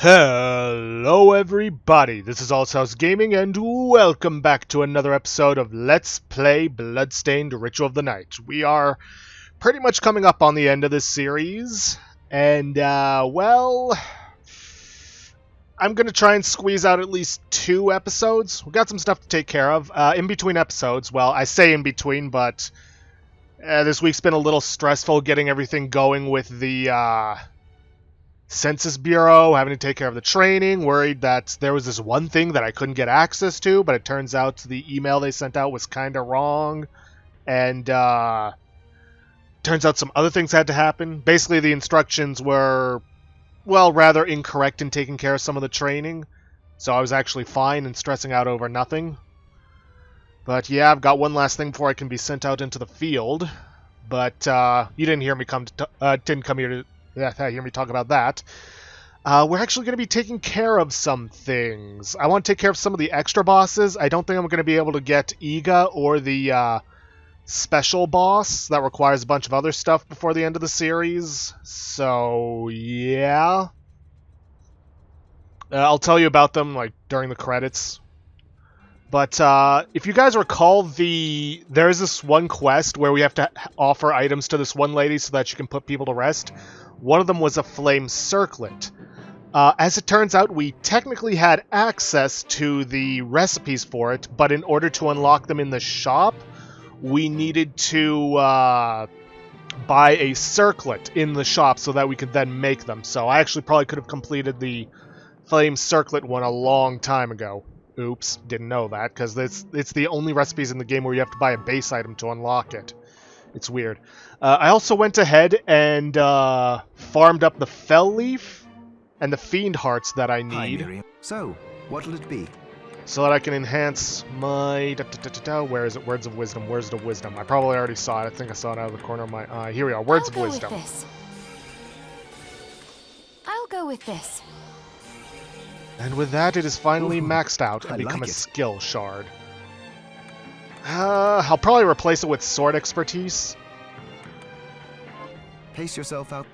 Hello everybody, this is Allshouse Gaming and welcome back to another episode of Let's Play Bloodstained Ritual of the Night. We are pretty much coming up on the end of this series, and well, I'm going to try and squeeze out at least 2 episodes. We've got some stuff to take care of. In between episodes, well, I say in between, but this week's been a little stressful getting everything going with the Census Bureau, having to take care of the training, worried that there was this one thing that I couldn't get access to, but it turns out the email they sent out was kind of wrong, and turns out some other things had to happen. Basically, the instructions were, well, rather incorrect in taking care of some of the training, so I was actually fine and stressing out over nothing. But yeah, I've got one last thing before I can be sent out into the field, but you didn't hear me didn't come here to hear me talk about that. We're actually going to be taking care of some things. I want to take care of some of the extra bosses. I don't think I'm going to be able to get Iga or the special boss that requires a bunch of other stuff before the end of the series. So, yeah. I'll tell you about them like during the credits. But if you guys recall, there's this one quest where we have to offer items to this one lady so that she can put people to rest. One of them was a flame circlet. As it turns out, we technically had access to the recipes for it, but in order to unlock them in the shop, we needed to buy a circlet in the shop so that we could then make them. So I actually probably could have completed the flame circlet one a long time ago. Oops, didn't know that, because it's the only recipes in the game where you have to buy a base item to unlock it. It's weird. I also went ahead and farmed up the fell leaf and the fiend hearts that I need. Hi, Miriam. So, what'll it be? So that I can enhance my... Where is it? Words of Wisdom. Words of Wisdom. I probably already saw it. I think I saw it out of the corner of my eye. Here we are. Words of Wisdom. I'll go with this. And with that, it is finally maxed out and I become like a it. skill shard. I'll probably replace it with sword expertise. Pace yourself out.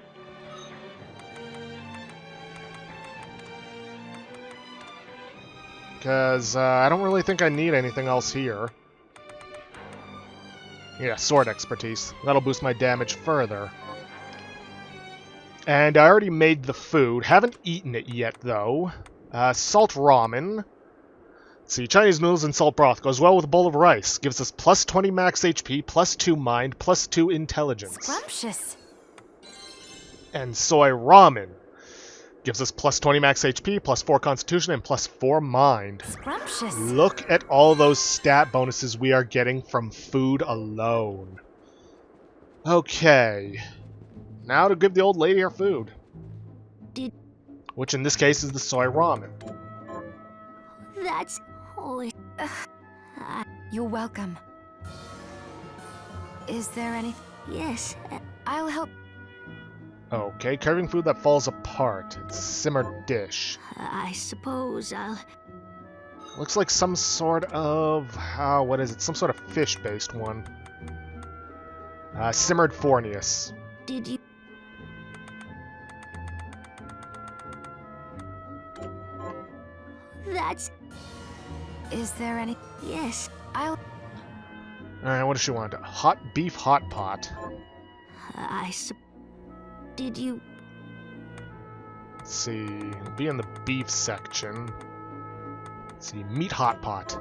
Because I don't really think I need anything else here. Yeah, sword expertise. That'll boost my damage further. And I already made the food. Haven't eaten it yet, though. Salt ramen. Let's see, Chinese noodles and salt broth goes well with a bowl of rice. Gives us plus 20 max HP, plus 2 mind, plus 2 intelligence. Scrumptious. And soy ramen. Gives us plus 20 max HP, plus 4 constitution, and plus 4 mind. Scrumptious. Look at all those stat bonuses we are getting from food alone. Okay. Now to give the old lady her food. Which in this case is the soy ramen. That's... oh, You're welcome. Is there any... yes. I'll help. Okay, carving food that falls apart. It's simmered dish. I suppose I'll... Looks like some sort of... what is it? Some sort of fish-based one. Simmered Fornius. Did you... That's... Is there any... yes. I'll... Alright, what does she want? Hot beef hot pot. I sup... Did you... Let's see. It'll be in the beef section. Let's see. Meat hot pot.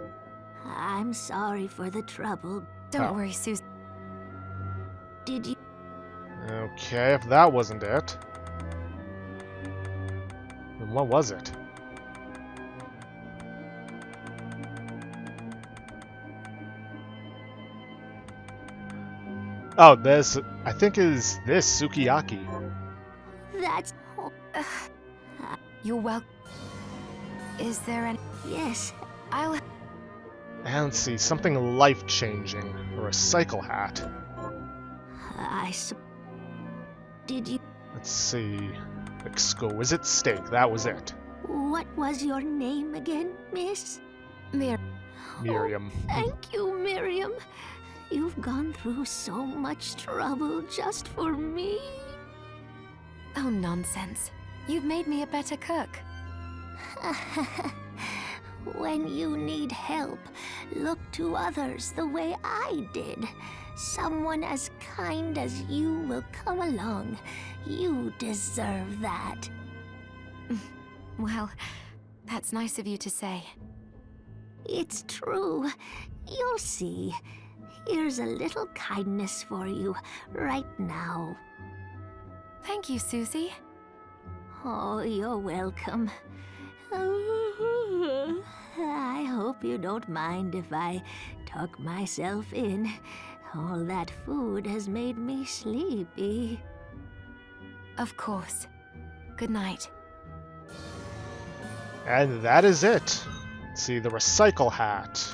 I'm sorry for the trouble. Don't worry, Susan. Did you... Okay, if that wasn't it. Then what was it? Oh, this, I think is this sukiyaki. That's... oh, You're welcome. Is there any... yes. I'll... And let's see, something life-changing. Or a cycle hat. I sup... Did you... Let's see. Exquisite steak, that was it. What was your name again, miss? Miriam. Thank you, Miriam. You've gone through so much trouble just for me. Oh, nonsense. You've made me a better cook. When you need help, look to others the way I did. Someone as kind as you will come along. You deserve that. Well, that's nice of you to say. It's true. You'll see. Here's a little kindness for you right now. Thank you, Susie. Oh, you're welcome. I hope you don't mind if I tuck myself in. All that food has made me sleepy. Of course. Good night. And that is it. Let's see, the recycle hat.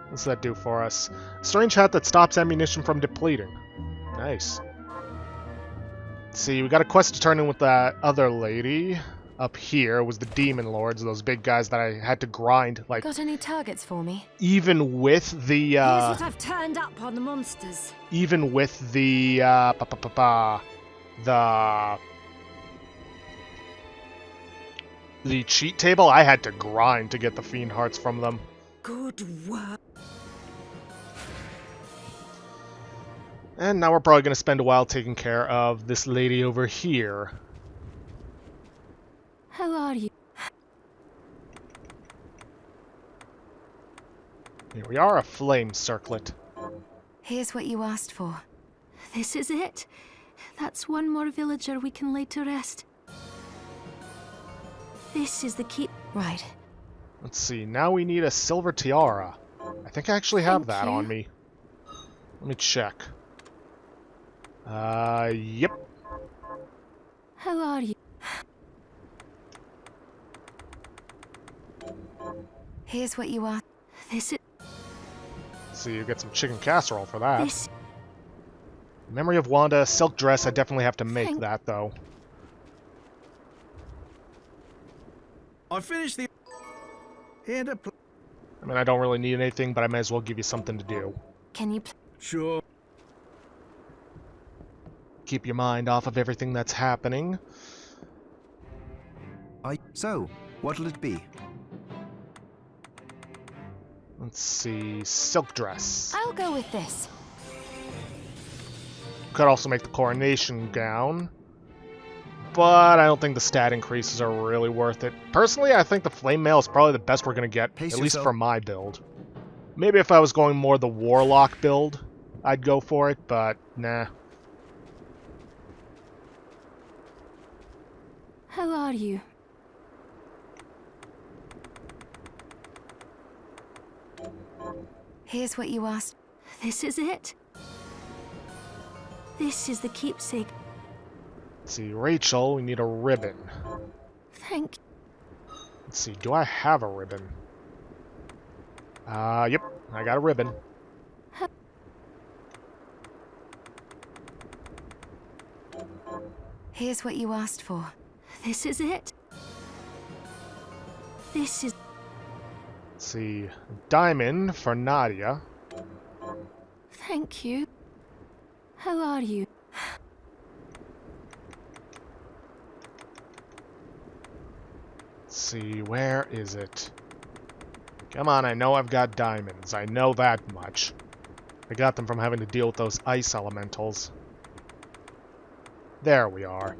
What's that do for us? Strange hat that stops ammunition from depleting. Nice. Let's see, we got a quest to turn in with that other lady. Up here was the demon lords, those big guys that I had to grind. Like, Got any targets for me? even with the Here's what I've turned up on the monsters. even with the the cheat table, I had to grind to get the fiend hearts from them. Good work. And now we're probably going to spend a while taking care of this lady over here. How are you? Here we are, a flame circlet. Here's what you asked for. This is it. That's one more villager we can lay to rest. This is the key. Right. Let's see, now we need a silver tiara. I think I actually have Thank that you. on me. Let me check. Yep. How are you? Here's what you asked. This is See, you get some chicken casserole for that. this. Memory of Wanda, silk dress, I definitely have to make Thank- that, though. I finished the... Here to I mean, I don't really need anything, but I may as well give you something to do. Can you Sure. Keep your mind off of everything that's happening. So, what'll it be? Let's see, silk dress. I'll go with this. Could also make the coronation gown. But I don't think the stat increases are really worth it. Personally, I think the flame mail is probably the best we're going to get, Pace at least yourself. for my build. Maybe if I was going more the warlock build, I'd go for it, but nah. How are you? Here's what you asked. This is it. This is the keepsake. Let's see, Rachel, we need a ribbon. Thank Let's see, do I have a ribbon? Yep, I got a ribbon. Here's what you asked for. This is it. This is. Let's see, diamond for Nadia. Thank you. How are you? Let's see, where is it? Come on, I know I've got diamonds. I know that much. I got them from having to deal with those ice elementals. There we are.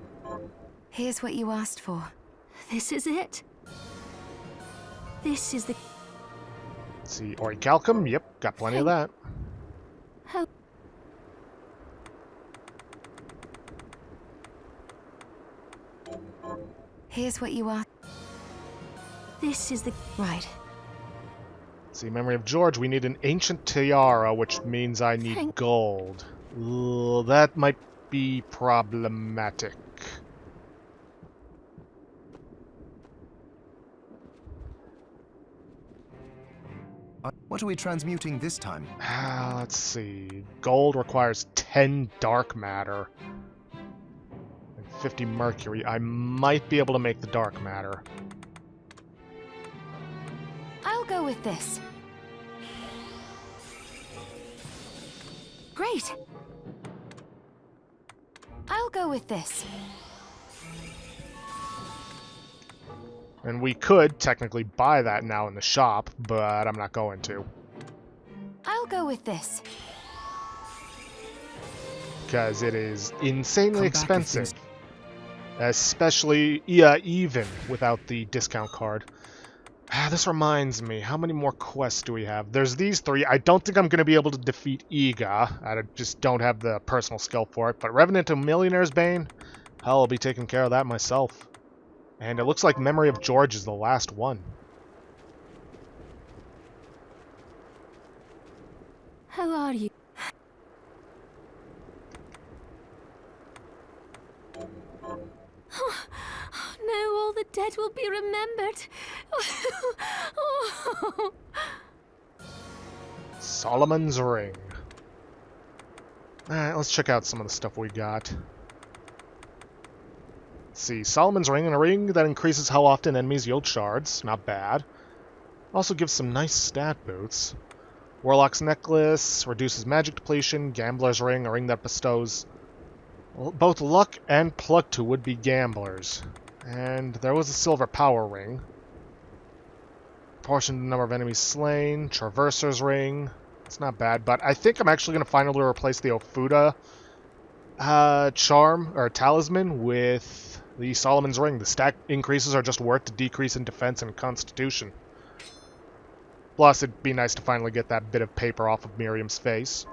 Here's what you asked for. This is it. This is the. Let's see, orichalcum. Yep, got plenty of that. How. Here's what you asked. This is the. Right. Let's see, memory of George. We need an ancient tiara, which means I need Thank- gold. That might be problematic. What are we transmuting this time? Let's see. Gold requires 10 dark matter. And 50 mercury. I might be able to make the dark matter. I'll go with this. Great. I'll go with this. And we could technically buy that now in the shop, but I'm not going to. I'll go with this. Because it is insanely Come back if expensive. things- Especially, yeah, even without the discount card. This reminds me, how many more quests do we have? There's these 3. I don't think I'm going to be able to defeat Iga. I just don't have the personal skill for it. But Revenant of Millionaire's Bane? Hell, I'll be taking care of that myself. And it looks like Memory of George is the last one. How are you? Now all the dead will be remembered. Solomon's Ring. Alright, let's check out some of the stuff we got. Let's see, Solomon's Ring, and a ring that increases how often enemies yield shards. Not bad. Also gives some nice stat boots. Warlock's Necklace reduces magic depletion. Gambler's Ring, a ring that bestows both luck and pluck to would-be gamblers. And there was a silver power ring. Proportion to the number of enemies slain. Traverser's Ring. It's not bad, but I think I'm actually going to finally replace the Ofuda charm, or talisman, with the Solomon's Ring. The stack increases are just worth the decrease in defense and constitution. Plus, it'd be nice to finally get that bit of paper off of Miriam's face.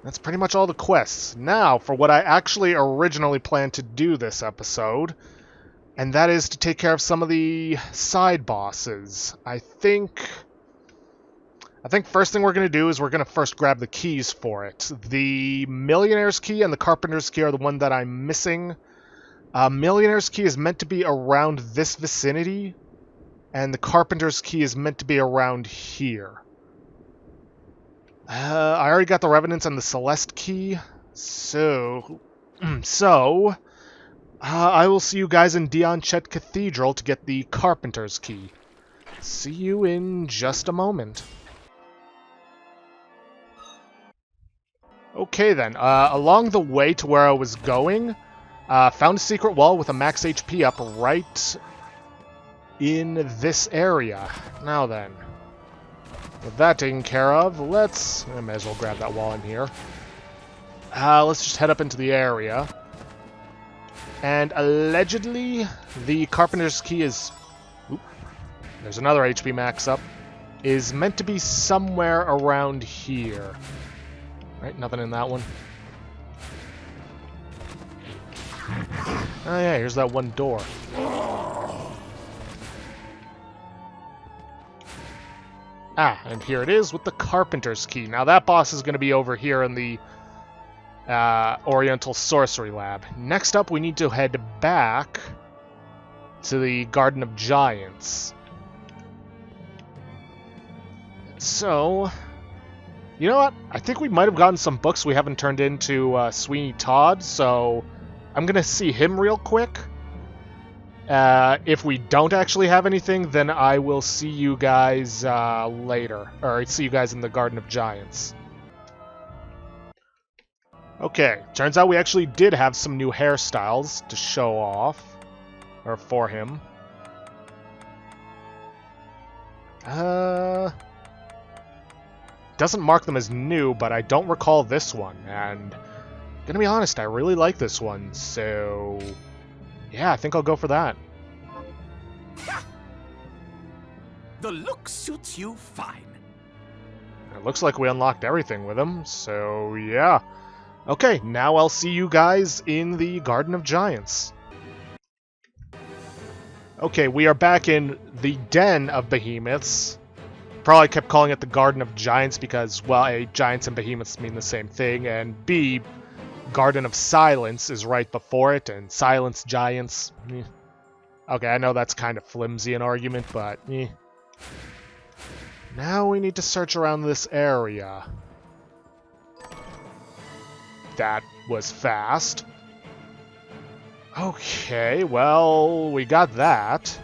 That's pretty much all the quests. Now, for what I actually originally planned to do this episode, and that is to take care of some of the side bosses. I think first thing we're going to do is we're going to first grab the keys for it. The Millionaire's Key and the Carpenter's Key are the one that I'm missing. Millionaire's Key is meant to be around this vicinity, and the Carpenter's Key is meant to be around here. I already got the Revenants and the Celeste Key, so I will see you guys in Dion Chet Cathedral to get the Carpenter's Key. See you in just a moment. Okay then, along the way to where I was going, found a secret wall with a max HP up right in this area. Now then, with that taken care of, I may as well grab that wall in here. Let's just head up into the area. And allegedly, the Carpenter's Key is... Oop, there's another HP max up. Is meant to be somewhere around here. Right, nothing in that one. Oh yeah, here's that one door. Ah, and here it is with the Carpenter's Key. Now that boss is going to be over here in the Oriental Sorcery Lab. Next up, we need to head back to the Garden of Giants. So, you know what? I think we might have gotten some books we haven't turned into Sweeney Todd, so I'm going to see him real quick. If we don't actually have anything, then I will see you guys later. Or see you guys in the Garden of Giants. Okay, turns out we actually did have some new hairstyles to show off. Or for him. Doesn't mark them as new, but I don't recall this one. And, gonna be honest, I really like this one, so... yeah, I think I'll go for that. The look suits you fine. It looks like we unlocked everything with him, so yeah. Okay, now I'll see you guys in the Garden of Giants. Okay, we are back in the Den of Behemoths. Probably kept calling it the Garden of Giants because, well, A, Giants and Behemoths mean the same thing, and B, Garden of Silence is right before it, and Silence Giants. Okay, I know that's kind of flimsy an argument, but now we need to search around this area. That was fast. Okay, well, we got that.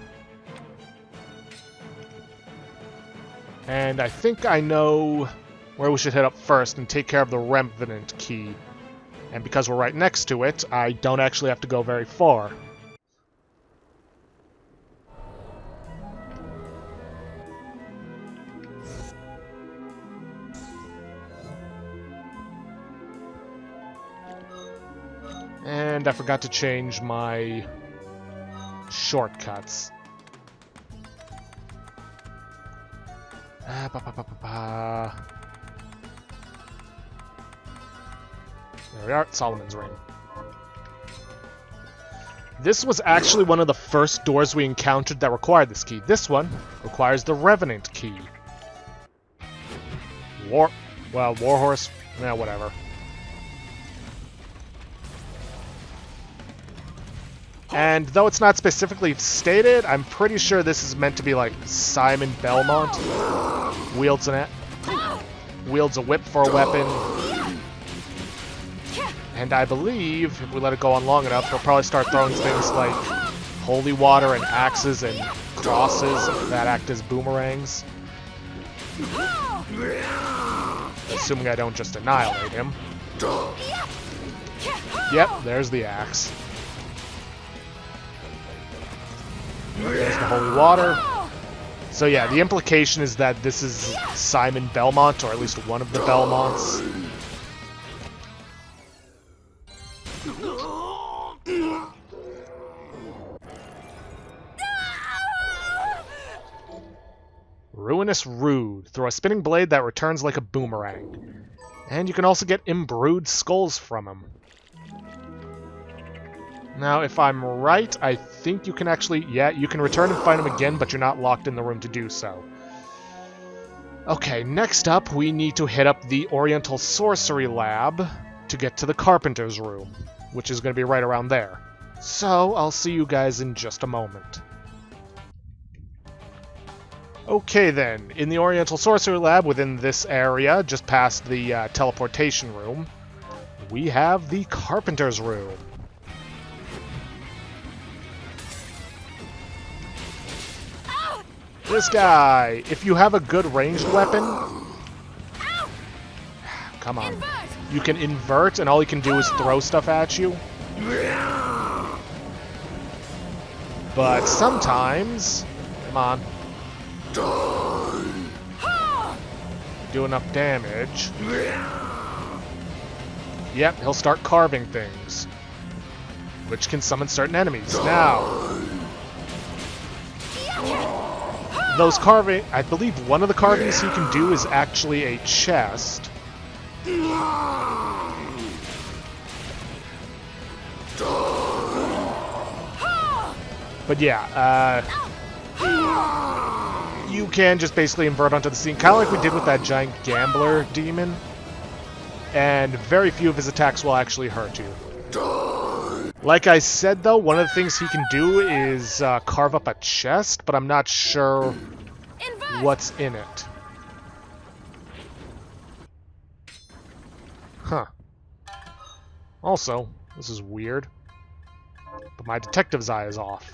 And I think I know where we should head up first and take care of the Revenant Key. And because we're right next to it, I don't actually have to go very far. And I forgot to change my shortcuts. There we are, Solomon's Ring. This was actually one of the first doors we encountered that required this key. This one requires the Revenant key. Warhorse, whatever. And though it's not specifically stated, I'm pretty sure this is meant to be like Simon Belmont. Wields a whip for a weapon. And I believe, if we let it go on long enough, we'll probably start throwing things like holy water and axes and crosses that act as boomerangs. Assuming I don't just annihilate him. Yep, there's the axe. There's the holy water. So yeah, the implication is that this is Simon Belmont, or at least one of the Belmonts. Ruinous Rood. Throw a spinning blade that returns like a boomerang. And you can also get imbrued skulls from him. Now, if I'm right, I think you can actually... Yeah, you can return and find him again, but you're not locked in the room to do so. Okay, next up, we need to hit up the Oriental Sorcery Lab to get to the Carpenter's Room, which is going to be right around there. So, I'll see you guys in just a moment. Okay then, in the Oriental Sorcery Lab within this area, just past the teleportation room, we have the Carpenter's Room. This guy, if you have a good ranged weapon, come on, you can invert and all you can do is throw stuff at you. But sometimes, come on, do enough damage. Yep, he'll start carving things, which can summon certain enemies. Now, those carving, I believe one of the carvings he can do is actually a chest. But yeah, you can just basically invert onto the scene, kind of like we did with that giant gambler demon. And very few of his attacks will actually hurt you. Like I said, though, one of the things he can do is carve up a chest, but I'm not sure what's in it. Huh. Also, this is weird, but my detective's eye is off.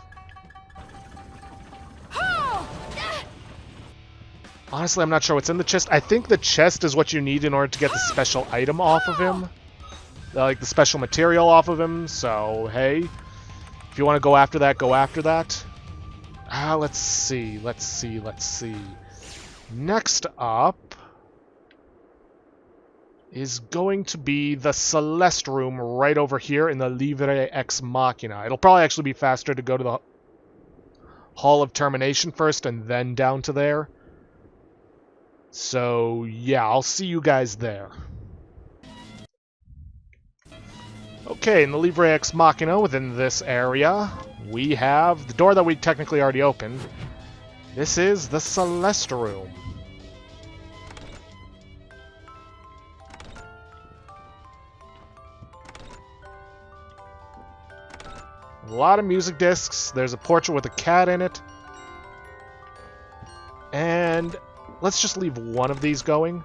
Honestly, I'm not sure what's in the chest. I think the chest is what you need in order to get the special item off of him. Like the special material off of him, so hey, if you want to go after that, go after that. Let's see. Next up is going to be the Celeste room right over here in the Livre Ex Machina. It'll probably actually be faster to go to the Hall of Termination first and then down to there. So yeah, I'll see you guys there. Okay, in the Livre Ex Machina within this area, we have the door that we technically already opened. This is the Celeste room. A lot of music discs. There's a portrait with a cat in it. And let's just leave one of these going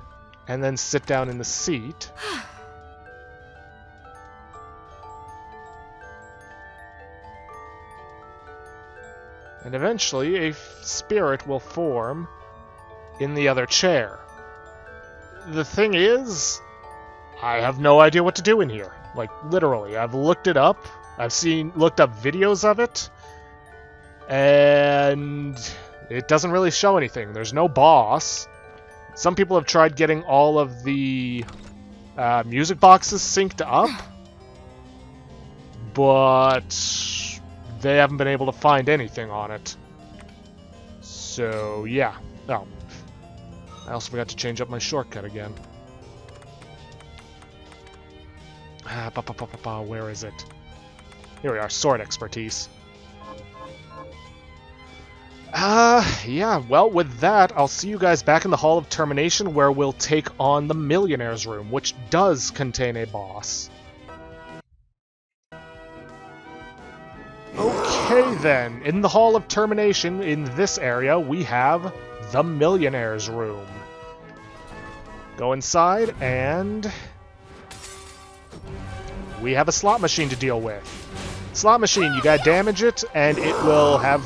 and then sit down in the seat. And eventually a spirit will form in the other chair. The thing is, I have no idea what to do in here. Like, literally. I've looked it up. I've looked up videos of it. And it doesn't really show anything. There's no boss. Some people have tried getting all of the music boxes synced up. But they haven't been able to find anything on it. So, yeah. Oh. I also forgot to change up my shortcut again. Where is it? Here we are, sword expertise. Yeah, well, with that, I'll see you guys back in the Hall of Termination, where we'll take on the Millionaire's Room, which does contain a boss. Okay then, in the Hall of Termination, in this area, we have the Millionaire's Room. Go inside, and we have a slot machine to deal with. Slot machine, you gotta damage it, and it will have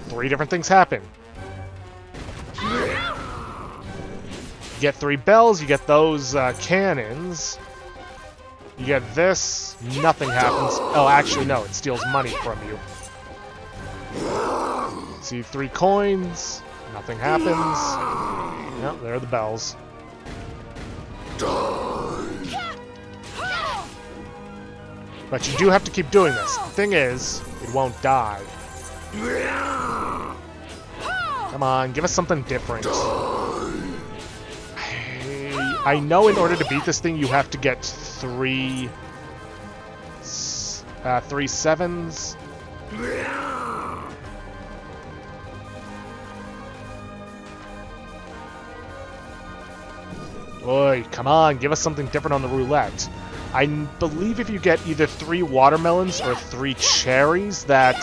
3 different things happen. You get 3 bells, you get those cannons. You get this, nothing happens. Oh, actually, no, it steals money from you. See 3 coins, nothing happens. Yep, there are the bells. But you do have to keep doing this. Thing is, it won't die. Come on, give us something different. I know in order to beat this thing, you have to get 3 sevens. Oi, come on, give us something different on the roulette. I believe if you get either 3 watermelons or 3 cherries, that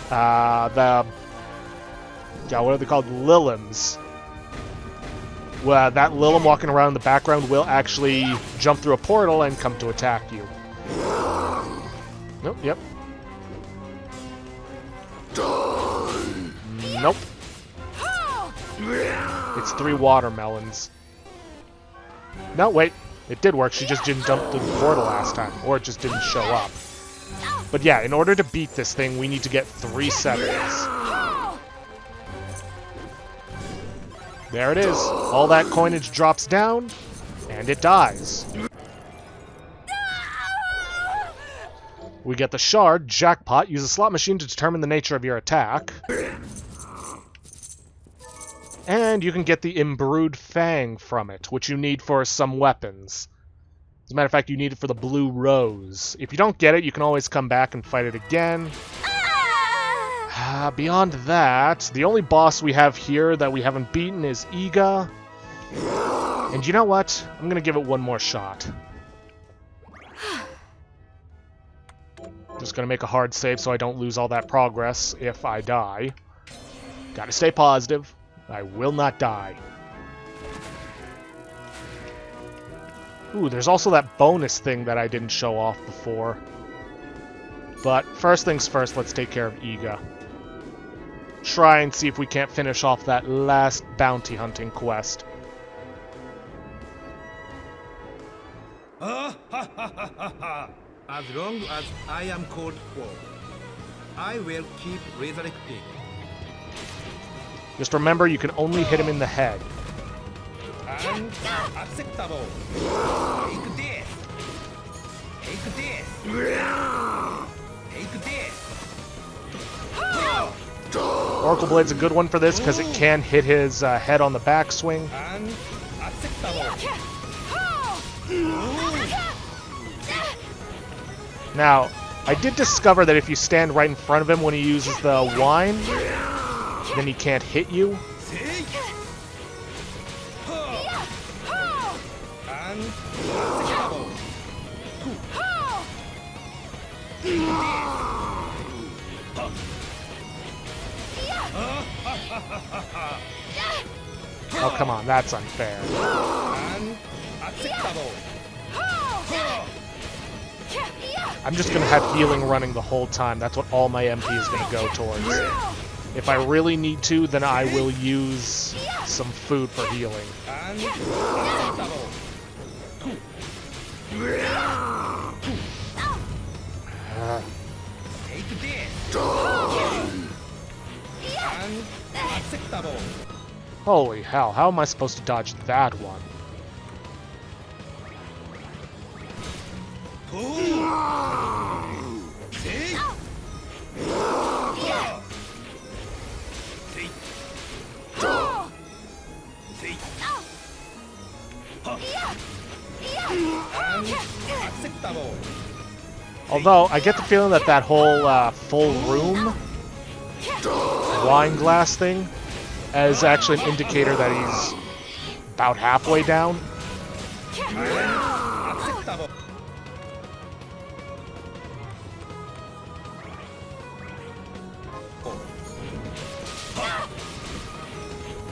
what are they called? Lilims. Well, that Lilim walking around in the background will actually jump through a portal and come to attack you. Nope, yep. Nope. It's 3 watermelons. No, wait. It did work, she just didn't jump through the portal last time. Or it just didn't show up. But yeah, in order to beat this thing, we need to get 3 sevens. There it is. All that coinage drops down, and it dies. We get the shard, jackpot. Use a slot machine to determine the nature of your attack. And you can get the Imbrued Fang from it, which you need for some weapons. As a matter of fact, you need it for the Blue Rose. If you don't get it, you can always come back and fight it again. Beyond that, the only boss we have here that we haven't beaten is Iga. And you know what? I'm going to give it one more shot. Just going to make a hard save so I don't lose all that progress if I die. Gotta stay positive. I will not die. Ooh, there's also that bonus thing that I didn't show off before. But first things first, let's take care of Iga. Try and see if we can't finish off that last bounty hunting quest. As long as I am called for, I will keep resurrecting. Just remember, you can only hit him in the head. Unacceptable. Take this. Take this. Take this. Oracle Blade's a good one for this because it can hit his head on the backswing. Unacceptable. Now, I did discover that if you stand right in front of him when he uses the wine, then he can't hit you. Oh, come on, that's unfair. I'm just gonna have healing running the whole time. That's what all my MP is gonna go towards. If I really need to, then I will use some food for healing. Take this. Unacceptable. Holy hell, how am I supposed to dodge that one? See? Unacceptable. Although, I get the feeling that that whole full room wine glass thing is actually an indicator that he's about halfway down. Unacceptable.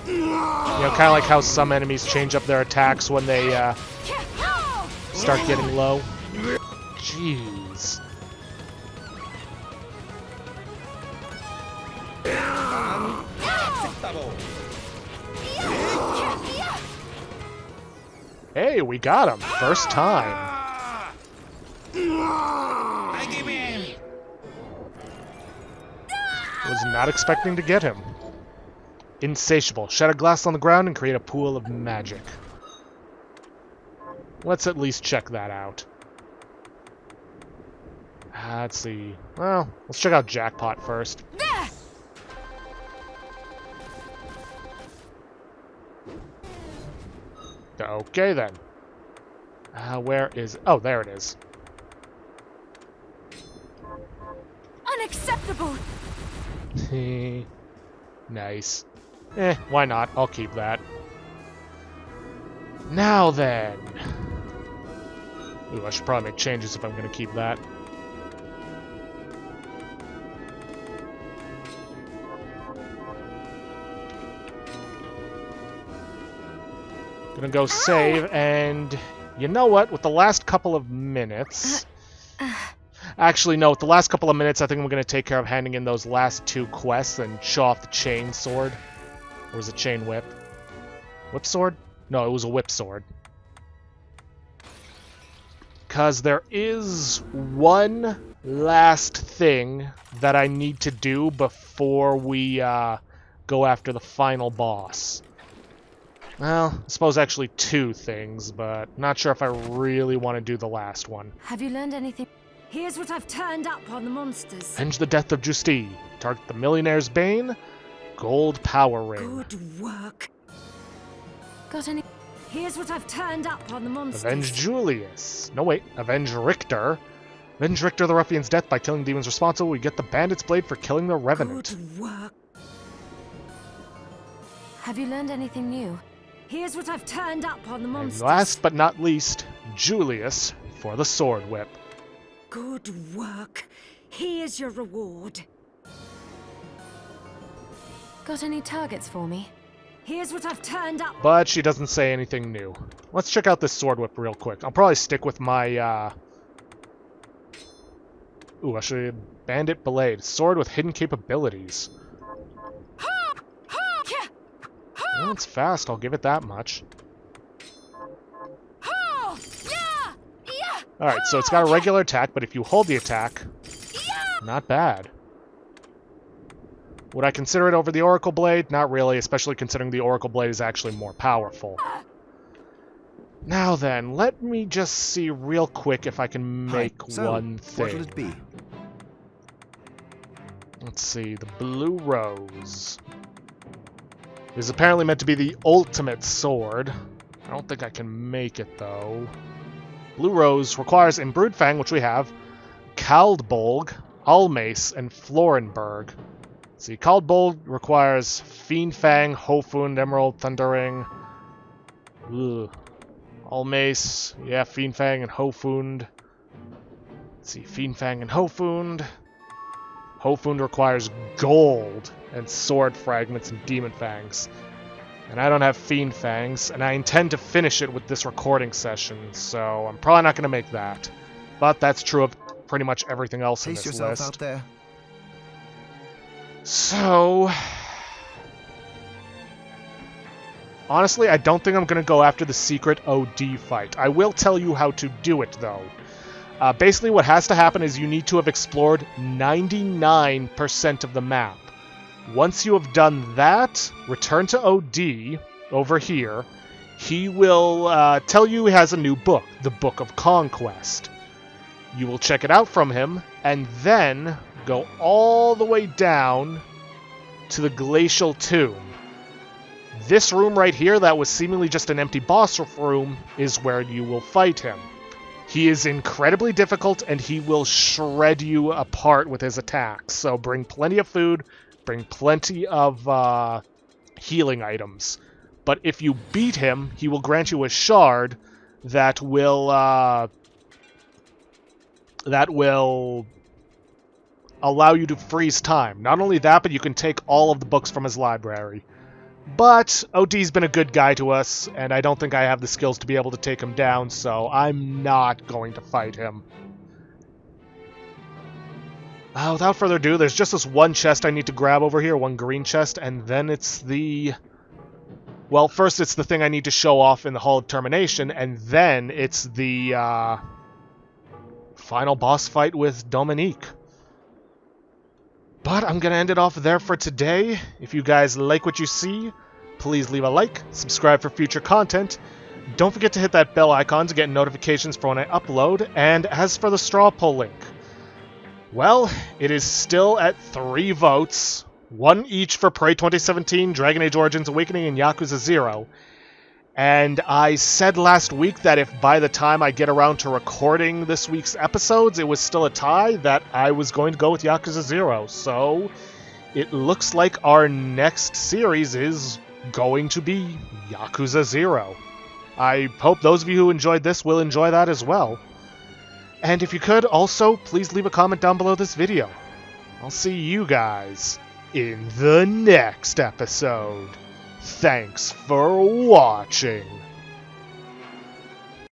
You know, kind of like how some enemies change up their attacks when they start getting low. Jeez. Unacceptable. Hey, we got him. First time. I give in. Was not expecting to get him. Insatiable. Shatter glass on the ground and create a pool of magic. Let's at least check that out. Let's see. Well, let's check out Jackpot first. Okay then. Where is... Oh, there it is. Unacceptable! Nice. Why not? I'll keep that. Now then. Ooh, I should probably make changes if I'm going to keep that. Gonna go save, and you know what? With the last couple of minutes... Actually, no, with the last couple of minutes, I think I'm gonna take care of handing in those last two quests and show off the chain sword. Or was it chain whip? Whip sword? No, it was a whip sword. Because there is one last thing that I need to do before we go after the final boss. Well, I suppose actually two things, but not sure if I really want to do the last one. Have you learned anything? Here's what I've turned up on the monsters. Avenge the death of Justi. Target the Millionaire's Bane. Gold Power Ring. Good work. Got any? Here's what I've turned up on the monsters. Avenge Julius. No, wait. Avenge Richter. Avenge Richter the Ruffian's death by killing demons responsible. We get the Bandit's Blade for killing the Revenant. Good work. Have you learned anything new? Here's what I've turned up on the And monsters. last but not least, Julius for the Sword Whip. Good work. Here's your reward. Got any targets for me? Here's what I've turned up. But she doesn't say anything new. Let's check out this Sword Whip real quick. I'll probably stick with my, Ooh, actually, Bandit Blade. Sword with hidden capabilities. Well, it's fast, I'll give it that much. Alright, so it's got a regular attack, but if you hold the attack, not bad. Would I consider it over the Oracle Blade? Not really, especially considering the Oracle Blade is actually more powerful. Now then, let me just see real quick if I can make one thing. What'll it be? Let's see, the Blue Rose. It is apparently meant to be the ultimate sword. I don't think I can make it, though. Blue Rose requires Imbrued Fang, which we have, Kaldbolg, Almace, and Florenberg. Let's see, Kaldbolg requires Fiend Fang, Hofund, Emerald, Thundering. Ugh. Almace, yeah, Fiend Fang and Hofund. Let's see, Fiend Fang and Hofund. Hofund requires gold and sword fragments and demon fangs. And I don't have Fiend Fangs, and I intend to finish it with this recording session, so I'm probably not going to make that. But that's true of pretty much everything else in Pace this yourself list. out there. So... Honestly, I don't think I'm going to go after the secret OD fight. I will tell you how to do it, though. Basically, what has to happen is you need to have explored 99% of the map. Once you have done that, return to OD over here. He will tell you he has a new book, the Book of Conquest. You will check it out from him, and then go all the way down to the Glacial Tomb. This room right here, that was seemingly just an empty boss room, is where you will fight him. He is incredibly difficult, and he will shred you apart with his attacks. So bring plenty of food, bring plenty of healing items. But if you beat him, he will grant you a shard that will allow you to freeze time. Not only that, but you can take all of the books from his library. But OD's been a good guy to us, and I don't think I have the skills to be able to take him down, so I'm not going to fight him. Without further ado, there's just this one chest I need to grab over here, one green chest, and then it's the... Well, first it's the thing I need to show off in the Hall of Termination, and then it's the final boss fight with Dominique. But I'm going to end it off there for today. If you guys like what you see, please leave a like, subscribe for future content. Don't forget to hit that bell icon to get notifications for when I upload. And as for the straw poll link, well, it is still at 3 votes. 1 each for Prey 2017, Dragon Age Origins Awakening, and Yakuza 0. And I said last week that if by the time I get around to recording this week's episodes, it was still a tie, that I was going to go with Yakuza 0. So, it looks like our next series is going to be Yakuza 0. I hope those of you who enjoyed this will enjoy that as well. And if you could, also, please leave a comment down below this video. I'll see you guys in the next episode. Thanks for watching.